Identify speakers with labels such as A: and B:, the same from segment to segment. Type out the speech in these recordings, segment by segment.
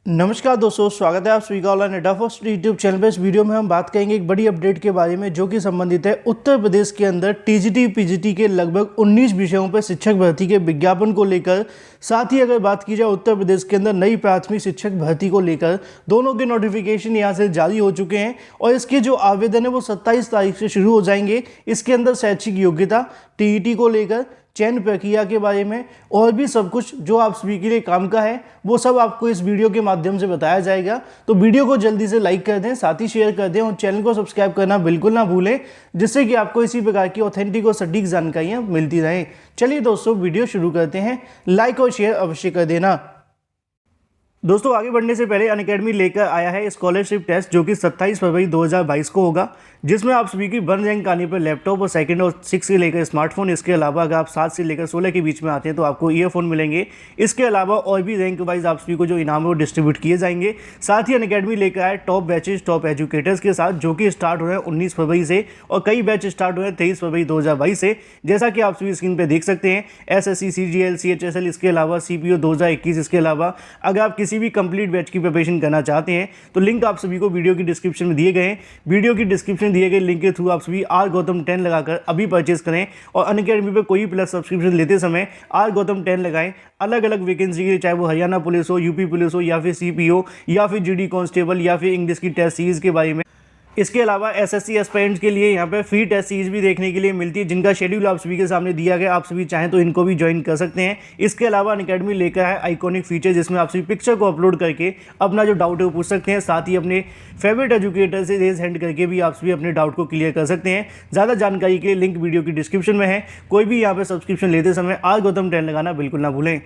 A: नमस्कार दोस्तों, स्वागत है आप सभी का ऑनलाइन अड्डा फर्स्ट यूट्यूब चैनल पे। इस वीडियो में हम बात करेंगे एक बड़ी अपडेट के बारे में जो कि संबंधित है उत्तर प्रदेश के अंदर टीजीटी पीजीटी के लगभग 19 विषयों पर शिक्षक भर्ती के विज्ञापन को लेकर। साथ ही अगर बात की जाए उत्तर प्रदेश के अंदर नई प्राथमिक शिक्षक भर्ती को लेकर, दोनों के नोटिफिकेशन यहाँ से जारी हो चुके हैं और इसके जो आवेदन है वो 27 तारीख से शुरू हो जाएंगे। इसके अंदर शैक्षिक योग्यता, टीईटी को लेकर, चयन प्रक्रिया के बारे में और भी सब कुछ जो आप सभी के लिए काम का है वो सब आपको इस वीडियो के माध्यम से बताया जाएगा। तो वीडियो को जल्दी से लाइक कर दें, साथ ही शेयर कर दें और चैनल को सब्सक्राइब करना बिल्कुल ना भूलें, जिससे कि आपको इसी प्रकार की ऑथेंटिक और सटीक जानकारियाँ मिलती रहें। चलिए दोस्तों, वीडियो शुरू करते हैं। लाइक और शेयर अवश्य कर देना। दोस्तों, आगे बढ़ने से पहले अनअकैडमी लेकर आया है स्कॉलरशिप टेस्ट जो कि 27 फरवरी 2022 को होगा, जिसमें आप सभी की 1 रैंक आने पर लैपटॉप और सेकंड और 6 से लेकर स्मार्टफोन। इसके अलावा अगर आप 7 से लेकर 16 के बीच में आते हैं तो आपको ईयरफोन मिलेंगे। इसके अलावा और भी रैंक वाइज आप सभी को जो इनाम है वो डिस्ट्रीब्यूट किए जाएंगे। साथ ही अनअकैडमी लेकर आए टॉप बैचेज, टॉप एजुकेटर्स के साथ, जो कि स्टार्ट हो रहे हैं 19 फरवरी से और कई बैच स्टार्ट हो रहे हैं 23 फरवरी 2022 से। जैसा कि आप सभी स्क्रीन पर देख सकते हैं, SSC, CGL, CHSL, इसके अलावा CPO 2021। इसके अलावा अगर आप किसी भी कंप्लीट बैच की प्रिपरेशन करना चाहते हैं तो लिंक आप सभी को वीडियो की डिस्क्रिप्शन में दिए गए हैं। वीडियो की डिस्क्रिप्शन दिए गए लिंक के थ्रू आप सभी आर गौतम 10 लगाकर अभी परचेज करें और अनअकैडमी पे कोई प्लस सब्सक्रिप्शन लेते समय आर गौतम 10 लगाएं। अलग अलग वैकेंसी के, चाहे वो हरियाणा पुलिस हो, यूपी पुलिस हो या फिर CPO या फिर GD कांस्टेबल या फिर इंग्लिश की टेस्ट सीरीज के बारे में। इसके अलावा SSC एस्पायरेंट्स के लिए यहाँ पे फ्री टेस्ट सीरीज भी देखने के लिए मिलती है, जिनका शेड्यूल आप सभी के सामने दिया गया। आप सभी चाहें तो इनको भी ज्वाइन कर सकते हैं। इसके अलावा अनअकैडमी लेकर है आइकॉनिक फीचर, जिसमें आप सभी पिक्चर को अपलोड करके अपना जो डाउट है वो पूछ सकते हैं। साथ ही अपने फेवरेट एजुकेटर से रेज हैंड करके भी आप सभी अपने डाउट को क्लियर कर सकते हैं। ज़्यादा जानकारी के लिए लिंक वीडियो की डिस्क्रिप्शन में है। कोई भी यहाँ पर सब्सक्रिप्शन लेते समय आर गौतम 10 लगाना बिल्कुल ना भूलें।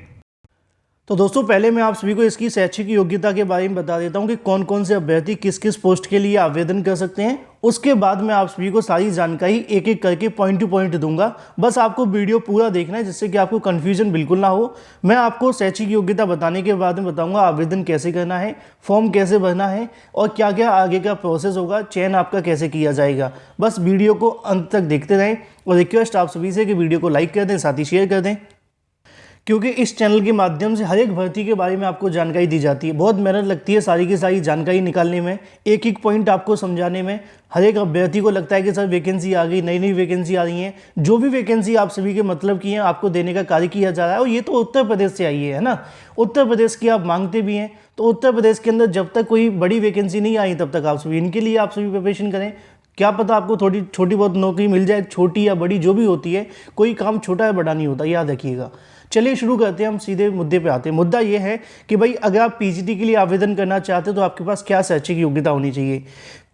A: तो दोस्तों, पहले मैं आप सभी को इसकी शैक्षिक योग्यता के बारे में बता देता हूं कि कौन कौन से अभ्यर्थी किस किस पोस्ट के लिए आवेदन कर सकते हैं। उसके बाद मैं आप सभी को सारी जानकारी एक एक करके पॉइंट टू पॉइंट दूंगा। बस आपको वीडियो पूरा देखना है, जिससे कि आपको कन्फ्यूजन बिल्कुल ना हो। मैं आपको शैक्षिक योग्यता बताने के बाद में बताऊंगा आवेदन कैसे करना है, फॉर्म कैसे भरना है और क्या क्या आगे का प्रोसेस होगा, चयन आपका कैसे किया जाएगा। बस वीडियो को अंत तक देखते रहें और रिक्वेस्ट आप सभी से कि वीडियो को लाइक कर दें, साथ ही शेयर कर दें, क्योंकि इस चैनल के माध्यम से हर एक भर्ती के बारे में आपको जानकारी दी जाती है। बहुत मेहनत लगती है सारी की सारी जानकारी निकालने में, एक एक पॉइंट आपको समझाने में। हर एक अभ्यर्थी को लगता है कि सर वैकेंसी आ गई, नई नई वैकेंसी आ रही हैं। जो भी वैकेंसी आप सभी के मतलब की हैं आपको देने का कार्य किया जा रहा है, और ये तो उत्तर प्रदेश से आई है ना। उत्तर प्रदेश की आप मांगते भी हैं, तो उत्तर प्रदेश के अंदर जब तक कोई बड़ी वैकेंसी नहीं आई तब तक आप सभी इनके लिए आप सभी प्रिपरेशन करें। क्या पता आपको थोड़ी छोटी बहुत नौकरी मिल जाए, छोटी या बड़ी जो भी होती है। कोई काम छोटा या बड़ा नहीं होता, याद रखिएगा। चलिए शुरू करते हैं, हम सीधे मुद्दे पे आते हैं। मुद्दा ये है कि भाई अगर आप पीजीटी के लिए आवेदन करना चाहते हो तो आपके पास क्या शैक्षिक योग्यता होनी चाहिए।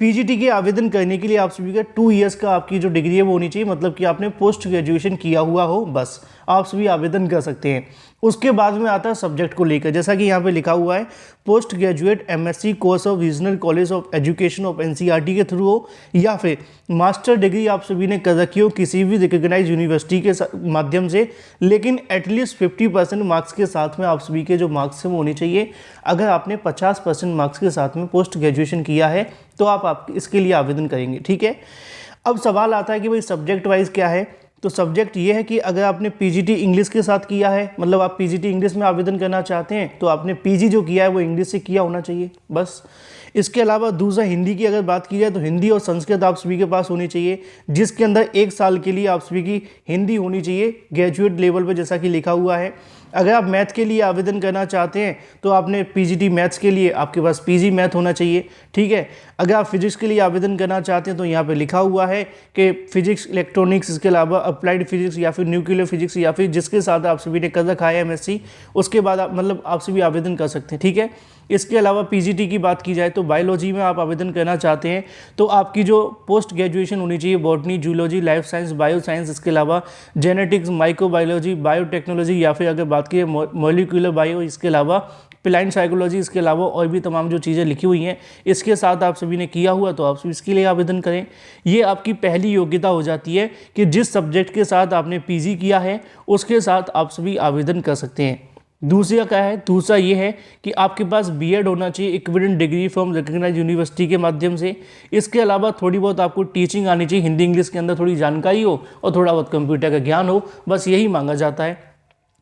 A: पीजीटी के आवेदन करने के लिए आप सभी का 2 ईयर्स का आपकी जो डिग्री है वो होनी चाहिए, मतलब कि आपने पोस्ट ग्रेजुएशन किया हुआ हो, बस आप सभी आवेदन कर सकते हैं। उसके बाद में आता है सब्जेक्ट को लेकर, जैसा कि यहाँ पे लिखा हुआ है post graduate MSc course of regional college of education of NCERT के थ्रू हो, या फिर मास्टर डिग्री आप सभी ने कर रखी हो किसी भी रिकग्नाइज यूनिवर्सिटी के माध्यम से, लेकिन एटलीस्ट 50% मार्क्स के साथ में आप सभी के जो मार्क्स हैं वो होने चाहिए। अगर आपने 50% मार्क्स के साथ में पोस्ट ग्रेजुएशन किया है तो आप इसके लिए आवेदन करेंगे, ठीक है। अब सवाल आता है कि भाई सब्जेक्ट वाइज क्या है। तो सब्जेक्ट ये है कि अगर आपने पीजीटी इंग्लिश के साथ किया है, मतलब आप पीजीटी इंग्लिश में आवेदन करना चाहते हैं, तो आपने पीजी जो किया है वो इंग्लिश से किया होना चाहिए, बस। इसके अलावा दूसरा, हिंदी की अगर बात की जाए तो हिंदी और संस्कृत आप सभी के पास होनी चाहिए, जिसके अंदर 1 साल के लिए आप सभी की हिंदी होनी चाहिए ग्रेजुएट लेवल पर, जैसा कि लिखा हुआ है। अगर आप मैथ के लिए आवेदन करना चाहते हैं तो आपने पीजीटी मैथ्स के लिए आपके पास पीजी मैथ होना चाहिए, ठीक है। अगर आप फिजिक्स के लिए आवेदन करना चाहते हैं तो यहाँ पे लिखा हुआ है कि फिजिक्स, इलेक्ट्रॉनिक्स, इसके अलावा अप्लाइड फिजिक्स या फिर न्यूक्लियर फिजिक्स या फिर जिसके साथ आप सभी ने कर रखा है MSc, उसके बाद आप मतलब आप सभी आवेदन कर सकते हैं, ठीक है। इसके अलावा पीजीटी की बात की जाए तो बायोलॉजी में आप आवेदन करना चाहते हैं तो आपकी जो पोस्ट ग्रेजुएशन होनी चाहिए botany, zoology, life science, bio science, इसके अलावा जेनेटिक्स, माइक्रोबायोलॉजी, बायोटेक्नोलॉजी या फिर अगर बात की मॉलिक्यूलर बायो, इसके अलावा प्लांट साइकोलॉजी, इसके अलावा और भी तमाम जो चीज़ें लिखी हुई हैं इसके साथ आप सभी ने किया हुआ तो आप सभी इसके लिए आवेदन करें। ये आपकी पहली योग्यता हो जाती है कि जिस सब्जेक्ट के साथ आपने पीजी किया है उसके साथ आप सभी आवेदन कर सकते हैं। दूसरा क्या है, दूसरा ये है कि आपके पास बीएड होना चाहिए, equivalent degree from recognised university के माध्यम से। इसके अलावा थोड़ी बहुत आपको टीचिंग आनी चाहिए, हिंदी इंग्लिश के अंदर थोड़ी जानकारी हो और थोड़ा बहुत कंप्यूटर का ज्ञान हो, बस यही मांगा जाता है।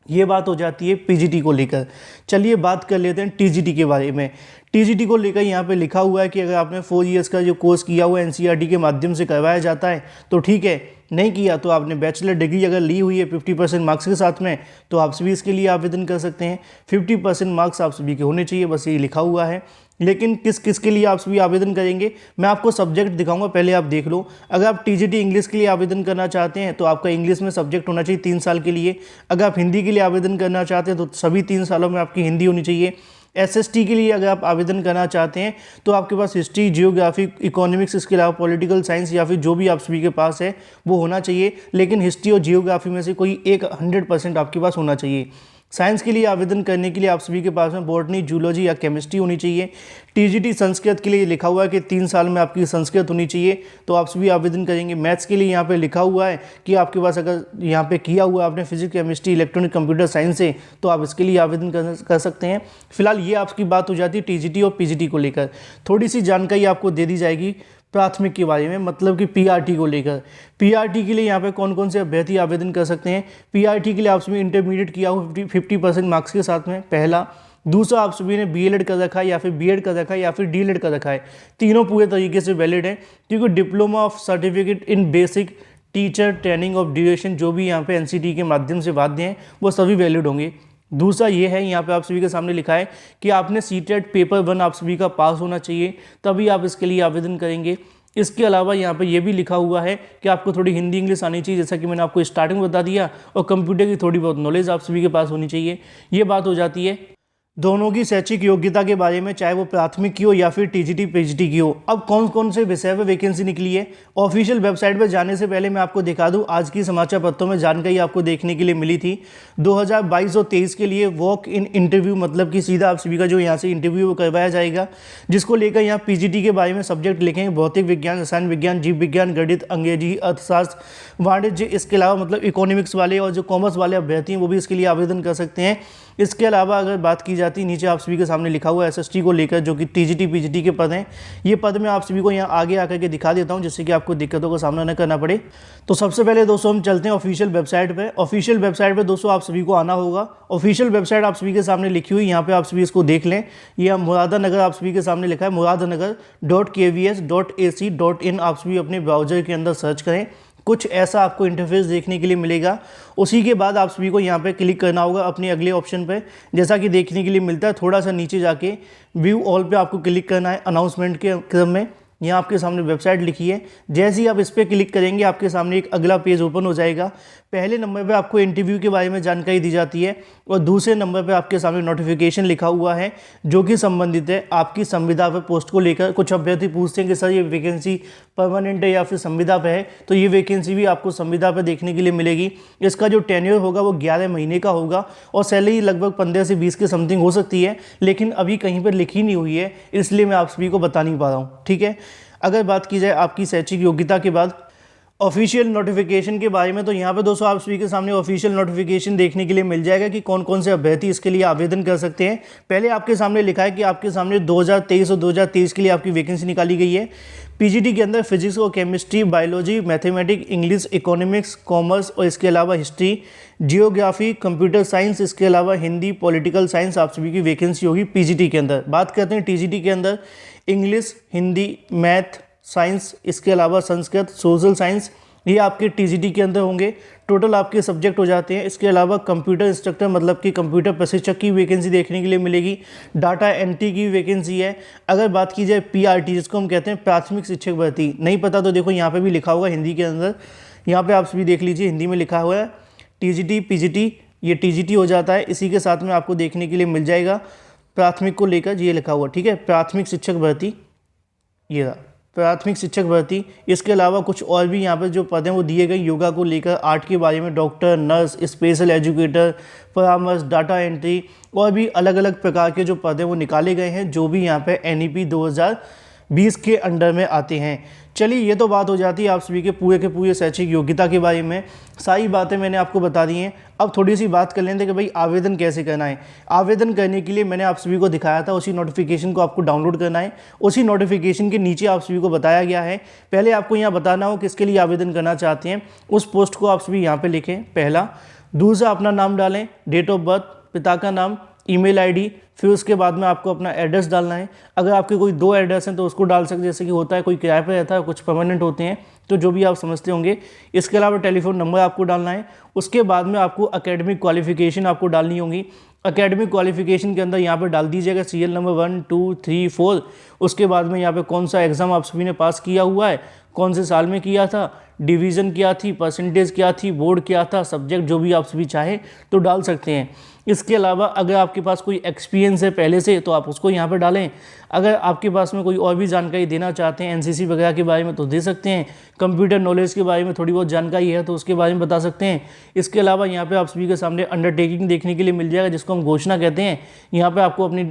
A: ये बात हो जाती है पीजीटी को लेकर। चलिए बात कर लेते हैं टीजीटी के बारे में। टीजीटी को लेकर यहाँ पे लिखा हुआ है कि अगर आपने 4 इयर्स का जो कोर्स किया हुआ एनसीईआरटी के माध्यम से करवाया जाता है तो ठीक है, नहीं किया तो आपने बैचलर डिग्री अगर ली हुई है 50% मार्क्स के साथ में तो आप सभी इसके लिए आवेदन कर सकते हैं। 50% मार्क्स आप सभी के होने चाहिए, बस ये लिखा हुआ है। लेकिन किस किस के लिए आप सभी आवेदन करेंगे, मैं आपको सब्जेक्ट दिखाऊंगा, पहले आप देख लो। अगर आप टीजीटी इंग्लिश के लिए आवेदन करना चाहते हैं तो आपका इंग्लिश में सब्जेक्ट होना चाहिए 3 साल के लिए। अगर आप हिंदी के लिए आवेदन करना चाहते हैं तो सभी 3 सालों में आपकी हिंदी होनी चाहिए। एसएसटी के लिए अगर आप आवेदन करना चाहते हैं तो आपके पास हिस्ट्री, जियोग्राफी, इकोनॉमिक्स, इसके अलावा पॉलिटिकल साइंस या फिर जो भी आप सभी के पास है वो होना चाहिए। लेकिन हिस्ट्री और जियोग्राफी में से कोई एक 100% आपके पास होना चाहिए। साइंस के लिए आवेदन करने के लिए आप सभी के पास में बॉटनी, जूलॉजी या केमिस्ट्री होनी चाहिए। टीजीटी संस्कृत के लिए लिखा हुआ है कि 3 साल में आपकी संस्कृत होनी चाहिए, तो आप सभी आवेदन करेंगे। मैथ्स के लिए यहाँ पे लिखा हुआ है कि आपके पास अगर यहाँ पे किया हुआ आपने physics, chemistry, electronic, computer science से, तो आप इसके लिए आवेदन कर सकते हैं। फिलहाल ये आपकी बात हो जाती है टीजीटी और पीजीटी को लेकर। थोड़ी सी जानकारी आपको दे दी जाएगी प्राथमिक के बारे में, मतलब कि पीआरटी को लेकर। पीआरटी के लिए यहाँ पे कौन कौन से अभ्यर्थी आवेदन कर सकते हैं। पीआरटी के लिए आप सभी इंटरमीडिएट किया हो 50% मार्क्स के साथ में, पहला। दूसरा, आप सभी ने बीएलएड कर रखा है या फिर बीएड कर रखा है या फिर डीएलएड कर रखा है, तीनों पूरे तरीके से वैलिड है, क्योंकि diploma of certificate in basic teacher training of duration जो भी यहाँ पे एनसीटी के माध्यम से वाद्य हैं वो सभी वैलिड होंगे। दूसरा ये है, यहाँ पे आप सभी के सामने लिखा है कि आपने सीटेट पेपर 1 आप सभी का पास होना चाहिए, तभी आप इसके लिए आवेदन करेंगे। इसके अलावा यहाँ पे ये भी लिखा हुआ है कि आपको थोड़ी हिंदी इंग्लिश आनी चाहिए, जैसा कि मैंने आपको स्टार्टिंग में बता दिया, और कंप्यूटर की थोड़ी बहुत नॉलेज आप सभी के पास होनी चाहिए। ये बात हो जाती है दोनों की शैक्षिक योग्यता के बारे में, चाहे वो प्राथमिक की हो या फिर टीजीटी पीजीटी की हो। अब कौन कौन से विषय पर वैकेंसी निकली है, ऑफिशियल वेबसाइट पर जाने से पहले मैं आपको दिखा दूं, आज की समाचार पत्रों में जानकारी आपको देखने के लिए मिली थी। 2022 और 23 के लिए वॉक इन इंटरव्यू, मतलब कि सीधा आप सभी का जो यहाँ से इंटरव्यू वो करवाया जाएगा, जिसको लेकर यहाँ पीजीटी के बारे में सब्जेक्ट लिखेंगे भौतिक विज्ञान, रसायन विज्ञान, जीव विज्ञान, गणित, अंग्रेजी, अर्थशास्त्र, वाणिज्य। इसके अलावा मतलब इकोनॉमिक्स वाले और जो कॉमर्स वाले अभ्यर्थी हैं वो भी इसके लिए आवेदन कर सकते हैं। इसके अलावा अगर बात की जाती है, नीचे आप सभी के सामने लिखा हुआ है एसएसटी को लेकर, जो कि टीजीटी पीजीटी के पद हैं। ये पद मैं आप सभी को यहाँ आगे आकर के दिखा देता हूँ, जिससे कि आपको दिक्कतों का सामना न करना पड़े। तो सबसे पहले दोस्तों हम चलते हैं ऑफिशियल वेबसाइट पे। ऑफिशियल वेबसाइट पे दोस्तों आप सभी को आना होगा। ऑफिशियल वेबसाइट आप सभी के सामने लिखी हुई, यहाँ पे आप सभी इसको देख लें। ये मुरादानगर आप सभी के सामने लिखा है, muradanagar.kvs.ac.in। आप सभी अपने ब्राउजर के अंदर सर्च करें, कुछ ऐसा आपको इंटरफेस देखने के लिए मिलेगा। उसी के बाद आप सभी को यहाँ पे क्लिक करना होगा अपने अगले ऑप्शन पे, जैसा कि देखने के लिए मिलता है। थोड़ा सा नीचे जाके व्यू ऑल पे आपको क्लिक करना है अनाउंसमेंट के क्रम में। यहाँ आपके सामने वेबसाइट लिखी है, जैसे ही आप इस पर क्लिक करेंगे आपके सामने एक अगला पेज ओपन हो जाएगा। पहले नंबर पे आपको इंटरव्यू के बारे में जानकारी दी जाती है, और दूसरे नंबर पे आपके सामने नोटिफिकेशन लिखा हुआ है जो कि संबंधित है आपकी संविदा पे पोस्ट को लेकर। कुछ अभ्यर्थी पूछते हैं कि सर ये वैकेंसी परमानेंट है या फिर संविदा पे है, तो ये वैकेंसी भी आपको संविदा पे देखने के लिए मिलेगी। इसका जो टेन्योर होगा वो 11 महीने का होगा, और सैलरी लगभग 15 से 20 के समथिंग हो सकती है, लेकिन अभी कहीं पर लिखी नहीं हुई है, इसलिए मैं आप सभी को बता नहीं पा रहा हूँ। ठीक है, अगर बात की जाए आपकी शैक्षिक योग्यता के बाद ऑफिशियल नोटिफिकेशन के बारे में, तो यहाँ पे दोस्तों आप सभी के सामने ऑफिशियल नोटिफिकेशन देखने के लिए मिल जाएगा कि कौन कौन से अभ्यर्थी इसके लिए आवेदन कर सकते हैं। पहले आपके सामने लिखा है कि आपके सामने 2023 और 2023 के लिए आपकी वैकेंसी निकाली गई है। पीजीटी के अंदर फिजिक्स और chemistry, biology, mathematics, English, economics, commerce और इसके अलावा हिस्ट्री, जियोग्राफी, कंप्यूटर साइंस, इसके अलावा हिंदी, पॉलिटिकल साइंस आप सभी की वैकेंसी होगी पीजीटी के अंदर। बात करते हैं टीजीटी के अंदर, इंग्लिश, हिंदी, मैथ, साइंस, इसके अलावा संस्कृत, सोशल साइंस, ये आपके टीजीटी के अंदर होंगे। टोटल आपके सब्जेक्ट हो जाते हैं। इसके अलावा कंप्यूटर इंस्ट्रक्टर, मतलब कि कंप्यूटर प्रशिक्षक की वैकेंसी देखने के लिए मिलेगी। डाटा एंट्री की वैकेंसी है। अगर बात की जाए पीआरटी, जिसको हम कहते हैं प्राथमिक शिक्षक भर्ती, नहीं पता तो देखो यहाँ पे भी लिखा होगा हिंदी के अंदर, यहाँ पे आप सभी देख लीजिए, हिंदी में लिखा हुआ है टीजीटी पीजीटी, ये टीजीटी हो जाता है। इसी के साथ में आपको देखने के लिए मिल जाएगा प्राथमिक को लेकर ये लिखा हुआ, ठीक है, प्राथमिक शिक्षक भर्ती, ये रहा प्राथमिक शिक्षक भर्ती। इसके अलावा कुछ और भी यहाँ पर जो पद हैं वो दिए गए योगा को लेकर, आर्ट के बारे में डॉक्टर, नर्स, स्पेशल एजुकेटर, परामर्श, डाटा एंट्री, और भी अलग अलग प्रकार के जो पद हैं वो निकाले गए हैं, जो भी यहाँ पे एनईपी 2020 के अंडर में आते हैं। चलिए ये तो बात हो जाती है आप सभी के पूरे शैक्षिक योग्यता के बारे में। सारी बातें मैंने आपको बता दी हैं। अब थोड़ी सी बात कर लेते हैं कि भाई आवेदन कैसे करना है। आवेदन करने के लिए मैंने आप सभी को दिखाया था, उसी नोटिफिकेशन को आपको डाउनलोड करना है। उसी नोटिफिकेशन के नीचे आप सभी को बताया गया है, पहले आपको यहाँ बताना हो किसके लिए आवेदन करना चाहते हैं। उस पोस्ट को आप सभी यहाँ पर लिखें, पहला। दूसरा अपना नाम डालें, डेट ऑफ बर्थ, पिता का नाम, ईमेल आईडी, फिर उसके बाद में आपको अपना एड्रेस डालना है। अगर आपके कोई 2 एड्रेस हैं तो उसको डाल सकते हैं, जैसे कि होता है कोई किराए पर रहता है, कुछ परमानेंट होते हैं, तो जो भी आप समझते होंगे। इसके अलावा टेलीफोन नंबर आपको डालना है। उसके बाद में आपको एकेडमिक क्वालिफिकेशन आपको डालनी होगी। एकेडमिक क्वालिफिकेशन के अंदर यहाँ पर डाल दीजिएगा सीरियल नंबर 1 2 3 4। उसके बाद में यहाँ पे कौन सा एग्ज़ाम आप सभी ने पास किया हुआ है, कौन से साल में किया था, डिवीज़न क्या थी, परसेंटेज क्या थी, बोर्ड क्या था, सब्जेक्ट जो भी आप सभी चाहें तो डाल सकते हैं। इसके अलावा अगर आपके पास कोई एक्सपीरियंस है पहले से तो आप उसको यहाँ पर डालें। अगर आपके पास में कोई और भी जानकारी देना चाहते हैं एनसीसी वगैरह के बारे में तो दे सकते हैं। कंप्यूटर नॉलेज के बारे में थोड़ी बहुत जानकारी है तो उसके बारे में बता सकते हैं। इसके अलावा यहाँ पे आप सभी के सामने अंडरटेकिंग देखने के लिए मिल जाएगा, जिसको हम घोषणा कहते हैं। यहाँ पे आपको अपनी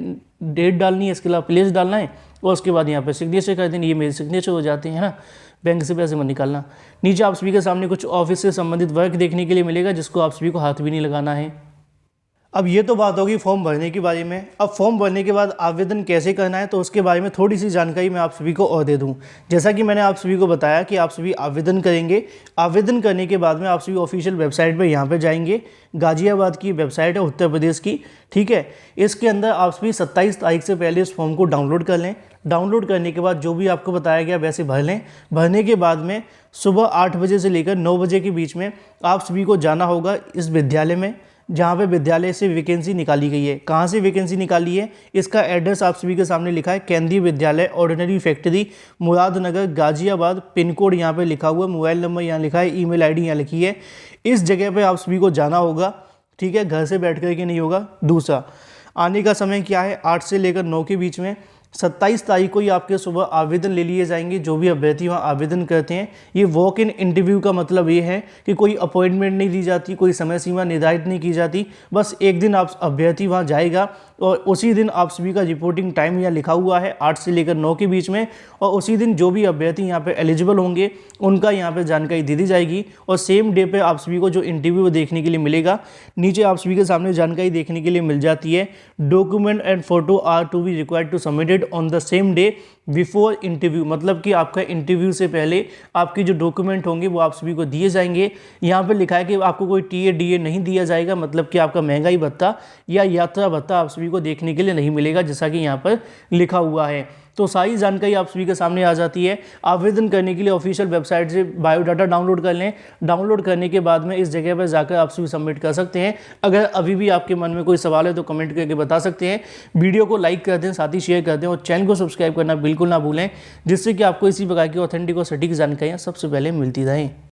A: डेट डालनी है, इसके अलावा प्लेस डालना है और उसके बाद यहाँ पे सिग्नेचर कर देनी। ये मेरे सिग्नेचर हो जाते हैं ना, बैंक से पैसे मत निकालना। नीचे आप सभी के सामने कुछ ऑफिस से संबंधित वर्क देखने के लिए मिलेगा, जिसको आप सभी को हाथ भी नहीं लगाना है। अब ये तो बात होगी फॉर्म भरने के बारे में। अब फॉर्म भरने के बाद आवेदन कैसे करना है तो उसके बारे में थोड़ी सी जानकारी मैं आप सभी को और दे दूं। जैसा कि मैंने आप सभी को बताया कि आप सभी आवेदन करेंगे। आवेदन करने के बाद में आप सभी ऑफिशियल वेबसाइट पे यहाँ पे जाएंगे। गाजियाबाद की वेबसाइट है, उत्तर प्रदेश की, ठीक है। इसके अंदर आप सभी 27 तारीख से पहले इस फॉर्म को डाउनलोड कर लें। डाउनलोड करने के बाद जो भी आपको बताया गया वैसे भर लें। भरने के बाद में सुबह 8 बजे से लेकर 9 बजे के बीच में आप सभी को जाना होगा इस विद्यालय में, जहाँ पे विद्यालय से वैकेंसी निकाली गई है। कहाँ से वैकेंसी निकाली है, इसका एड्रेस आप सभी के सामने लिखा है, केंद्रीय विद्यालय ordinary factory, Muradnagar, Ghaziabad. Pin code यहाँ पे लिखा हुआ है, मोबाइल नंबर यहाँ लिखा है, ईमेल आईडी यहाँ लिखी है। इस जगह पे आप सभी को जाना होगा, ठीक है, घर से बैठ कर के नहीं होगा। दूसरा, आने का समय क्या है, 8 से लेकर 9 के बीच में। 27 तारीख को ही आपके सुबह आवेदन ले लिए जाएंगे। जो भी अभ्यर्थी वहाँ आवेदन करते हैं, ये वॉक इन इंटरव्यू का मतलब ये है कि कोई अपॉइंटमेंट नहीं दी जाती, कोई समय सीमा निर्धारित नहीं की जाती। बस एक दिन आप अभ्यर्थी वहाँ जाएगा और उसी दिन आप सभी का रिपोर्टिंग टाइम यहाँ लिखा हुआ है 8 से लेकर 9 के बीच में। और उसी दिन जो भी अभ्यर्थी यहाँ पे एलिजिबल होंगे उनका यहाँ पे जानकारी दे दी जाएगी और सेम डे पे आप सभी को जो इंटरव्यू देखने के लिए मिलेगा। नीचे आप सभी के सामने जानकारी देखने के लिए मिल जाती है, document and photo are to be required to submitted on the same day before interview. मतलब कि आपका इंटरव्यू से पहले आपके जो डॉक्यूमेंट होंगे वो आप सभी को दिए जाएंगे। यहाँ पे लिखा है कि आपको कोई टीए डीए नहीं दिया जाएगा, मतलब कि आपका महंगाई भत्ता या यात्रा भत्ता आप सभी को देखने के लिए नहीं मिलेगा, जैसा कि यहाँ पर लिखा हुआ है। तो सारी जानकारी आप सभी के सामने आ जाती है। आवेदन करने के लिए ऑफिशियल वेबसाइट से बायोडाटा डाउनलोड कर लें। डाउनलोड करने के बाद में इस जगह पर जाकर आप सभी सबमिट कर सकते हैं। अगर अभी भी आपके मन में कोई सवाल है तो कमेंट करके बता सकते हैं। वीडियो को लाइक कर दें, साथ ही शेयर कर दें और चैनल को सब्सक्राइब करना बिल्कुल ना भूलें, जिससे कि आपको इसी प्रकार की ऑथेंटिक और सटीक जानकारियाँ सबसे पहले मिलती रहें।